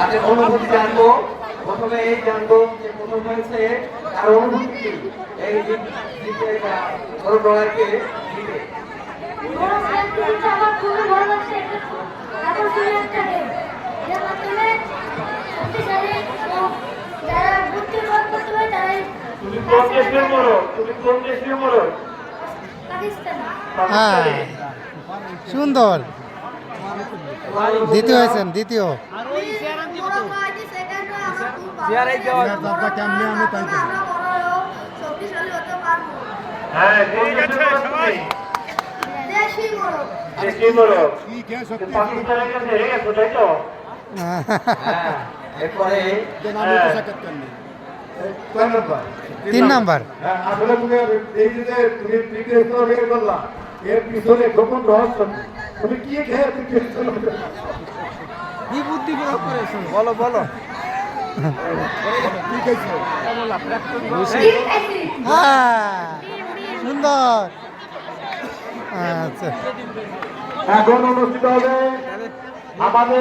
তাদের অনুভূতি জানবো। প্রথমে এই জানবো যে প্রথম হয়েছে তার অনুভূতি কি এই জিতে বড় ডলারকে জিতে। আমার খুবই ভালো লাগছে, আকর্ষণীয় একটা গেম। এর মাধ্যমে শক্তিশালী এবং যারা বুদ্ধিমান করতে পারে তারাই পাকিস্তান। হ্যাঁ, সুন্দর। দ্বিতীয় হয়েছেন, দ্বিতীয়। শক্তিশালী হতে পারবো। হ্যাঁ, ঠিক আছে সবাই। দেশি মোরগ। দেশি মোরগ। পাকিস্তানের কাছে হেরে গেছো, তাই তো? হ্যাঁ, এরপরে তিন নাম্বার। আসলে তুমি এই যে তুমি ক্রিকেট বের করলা এর পিছনে গোপন রহস্য কি? তুমি কি খেয়ে ক্রিকেট কি বুদ্ধি প্রয়োগ করেছো বলো বলো। কি খেয়েছো? হ্যাঁ, সুন্দর। আচ্ছা, এখন অনুষ্ঠিত হবে আমাদের